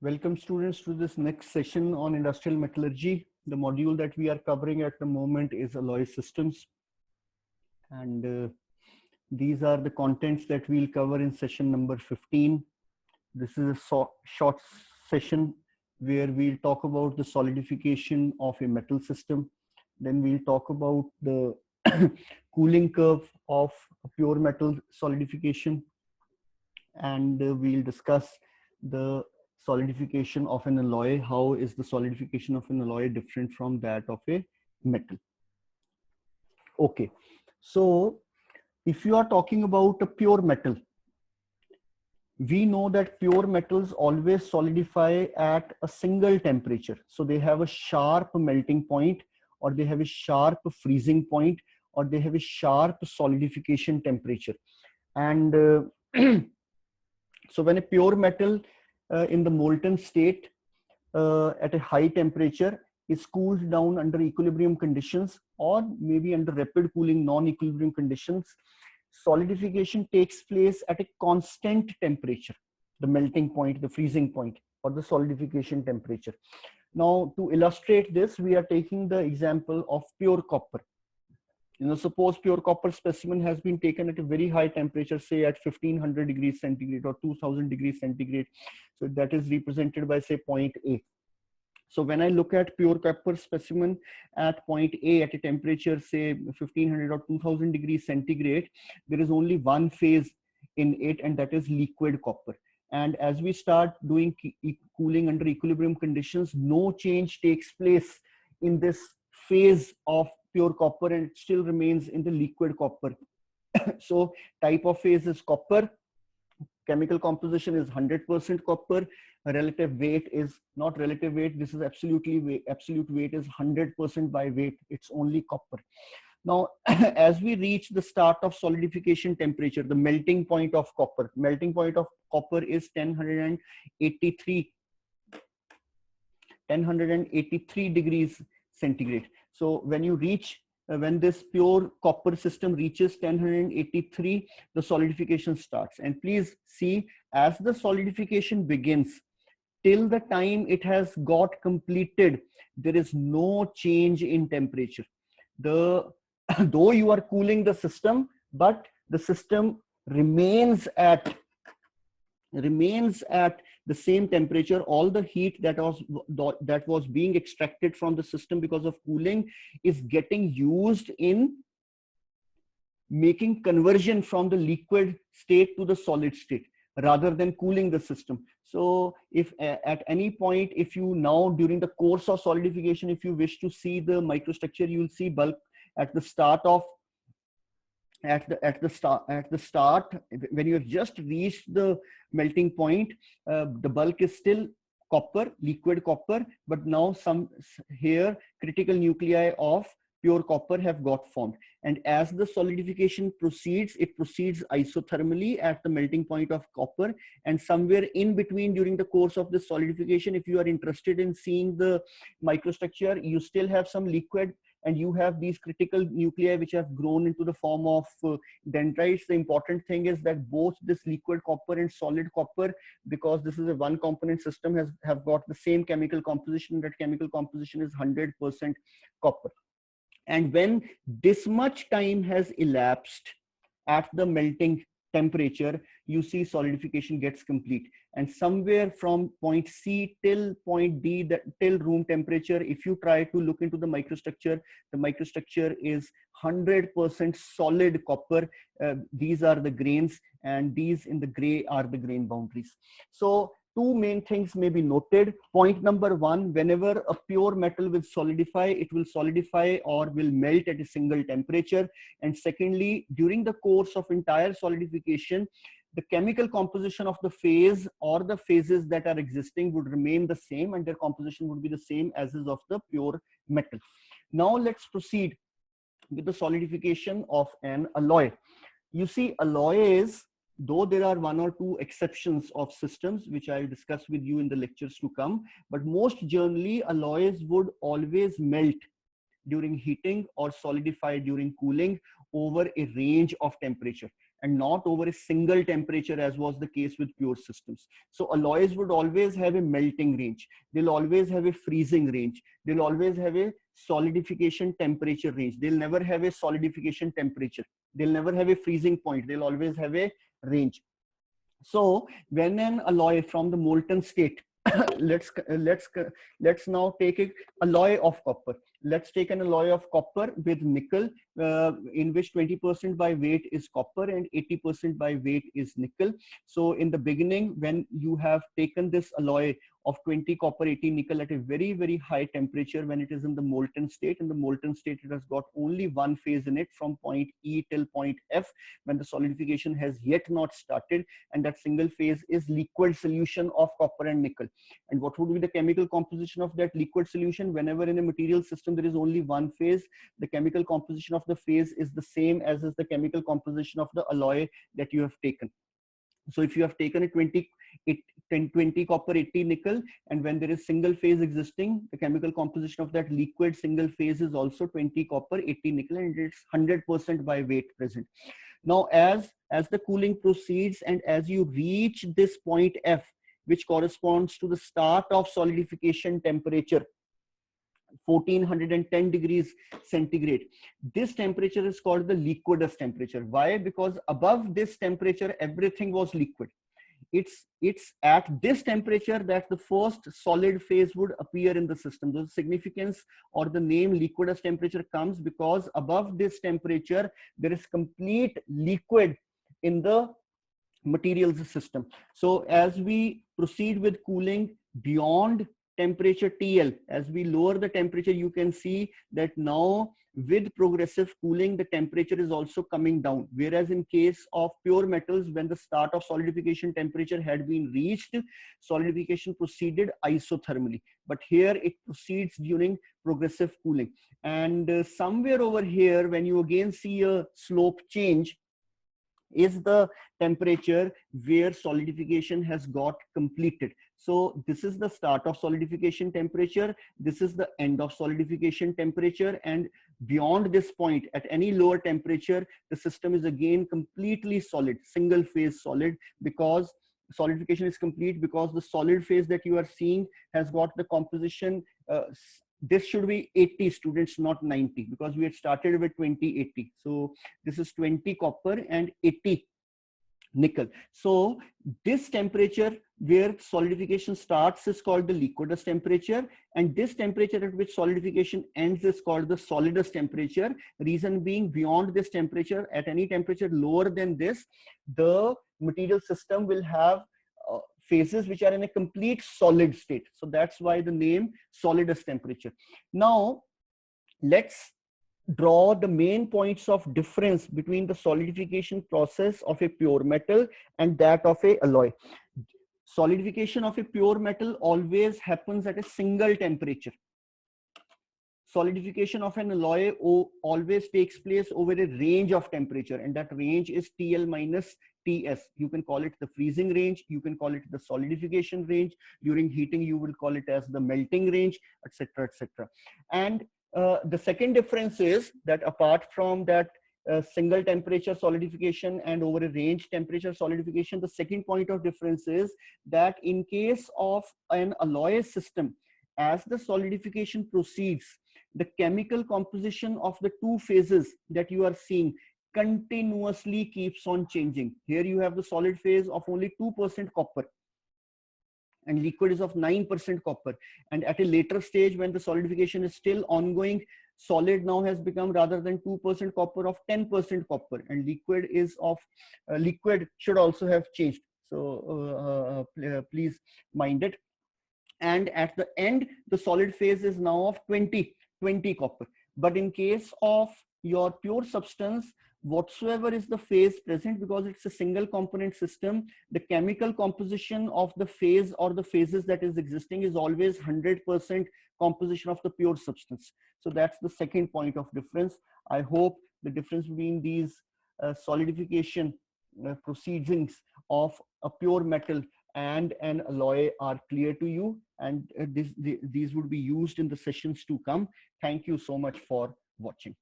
Welcome students to this next session on industrial metallurgy. The module that we are covering at the moment is alloy systems. And these are the contents that we'll cover in session number 15. This is a short session where we'll talk about the solidification of a metal system. Then we'll talk about the cooling curve of a pure metal solidification. And we'll discuss the solidification of an alloy. How is the solidification of an alloy different from that of a metal? Okay, so if you are talking about a pure metal, we know that pure metals always solidify at a single temperature. So they have a sharp melting point, or they have a sharp freezing point, or they have a sharp solidification temperature. And so when a pure metal in the molten state at a high temperature is cooled down under equilibrium conditions, or maybe under rapid cooling non-equilibrium conditions, solidification takes place at a constant temperature, the melting point, the freezing point, or the solidification temperature. Now, to illustrate this, we are taking the example of pure copper. Suppose pure copper specimen has been taken at a very high temperature, say at 1500 degrees centigrade or 2000 degrees centigrade. So that is represented by, say, point A. So when I look at pure copper specimen at point A at a temperature, say 1500 or 2000 degrees centigrade, there is only one phase in it, and that is liquid copper. And as we start doing cooling under equilibrium conditions, no change takes place in this phase of pure copper, and it still remains in the liquid copper. So type of phase is copper, chemical composition is 100% copper, relative weight is not relative weight, this is absolute weight is 100% by weight, it's only copper. Now as we reach the start of solidification temperature, the melting point of copper is 1083 degrees centigrade. So when you reach, when this pure copper system reaches 1083, the solidification starts. And please see, as the solidification begins, till the time it has got completed, there is no change in temperature. Though you are cooling the system, but the system remains at the same temperature. All the heat that was being extracted from the system because of cooling is getting used in making conversion from the liquid state to the solid state, rather than cooling the system. So if at any point, if you now during the course of solidification, if you wish to see the microstructure, you will see bulk at the start when you have just reached the melting point, the bulk is still copper, liquid copper, but now here critical nuclei of pure copper have got formed. And as the solidification proceeds, it proceeds isothermally at the melting point of copper, and somewhere in between during the course of the solidification, if you are interested in seeing the microstructure, you still have some liquid, and you have these critical nuclei which have grown into the form of dendrites. The important thing is that both this liquid copper and solid copper, because this is a one component system, have got the same chemical composition. That chemical composition is 100% copper. And when this much time has elapsed at the melting temperature, you see solidification gets complete. And somewhere from point C till point D, till room temperature, if you try to look into the microstructure is 100% solid copper. These are the grains, and these in the gray are the grain boundaries. So two main things may be noted. Point number one, whenever a pure metal will solidify, it will solidify or will melt at a single temperature. And secondly, during the course of entire solidification, the chemical composition of the phase or the phases that are existing would remain the same, and their composition would be the same as is of the pure metal. Now let's proceed with the solidification of an alloy. You see, alloys, though there are one or two exceptions of systems which I will discuss with you in the lectures to come, but most generally alloys would always melt during heating or solidify during cooling over a range of temperature. and not over a single temperature as was the case with pure systems. So alloys would always have a melting range. They'll always have a freezing range. They'll always have a solidification temperature range. They'll never have a solidification temperature. They'll never have a freezing point. They'll always have a range. So when an alloy from the molten state, let's now take a alloy of copper. Let's take an alloy of copper with nickel, in which 20% by weight is copper and 80% by weight is nickel. So in the beginning, when you have taken this alloy of 20 copper, 80 nickel at a very, very high temperature, when it is in the molten state, it has got only one phase in it from point E till point F, when the solidification has yet not started, and that single phase is liquid solution of copper and nickel. And what would be the chemical composition of that liquid solution? Whenever in a material system there is only one phase, the chemical composition of the phase is the same as is the chemical composition of the alloy that you have taken. So if you have taken a 20 copper, 80 nickel, and when there is single phase existing, the chemical composition of that liquid single phase is also 20 copper, 80 nickel, and it's 100% by weight present. Now as the cooling proceeds and as you reach this point F, which corresponds to the start of solidification temperature, 1410 degrees centigrade. This temperature is called the liquidus temperature. Why? Because above this temperature, everything was liquid. It's at this temperature that the first solid phase would appear in the system. The significance or the name liquidus temperature comes because above this temperature, there is complete liquid in the materials system. So as we proceed with cooling beyond temperature TL, as we lower the temperature, you can see that now with progressive cooling, the temperature is also coming down. Whereas in case of pure metals, when the start of solidification temperature had been reached, solidification proceeded isothermally. But here it proceeds during progressive cooling. And somewhere over here, when you again see a slope change, is the temperature where solidification has got completed. So this is the start of solidification temperature. This is the end of solidification temperature. And beyond this point, at any lower temperature, the system is again completely solid, single phase solid, because solidification is complete, because the solid phase that you are seeing has got the composition. This should be 80 students, not 90, because we had started with 20-80. So this is 20 copper and 80 nickel. So this temperature where solidification starts is called the liquidus temperature, and this temperature at which solidification ends is called the solidus temperature. Reason being, beyond this temperature, at any temperature lower than this, the material system will have phases which are in a complete solid state. So that's why the name solidus temperature. Now let's draw the main points of difference between the solidification process of a pure metal and that of a alloy. Solidification of a pure metal always happens at a single temperature. Solidification of an alloy always takes place over a range of temperature, and that range is TL minus TS. You can call it the freezing range, you can call it the solidification range. During heating, you will call it as the melting range, etc., etc. And the second difference is that apart from that single temperature solidification and over a range temperature solidification, the second point of difference is that in case of an alloy system, as the solidification proceeds, the chemical composition of the two phases that you are seeing continuously keeps on changing. Here you have the solid phase of only 2% copper and liquid is of 9% copper. And at a later stage, when the solidification is still ongoing, solid now has become, rather than 2% copper, of 10% copper, and liquid is of liquid should also have changed. So please mind it. And at the end, the solid phase is now of 20 copper. But in case of your pure substance, whatsoever is the phase present, because it's a single component system, the chemical composition of the phase or the phases that is existing is always 100% composition of the pure substance. So that's the second point of difference. I hope the difference between these solidification proceedings of a pure metal and an alloy are clear to you, and these would be used in the sessions to come. Thank you so much for watching.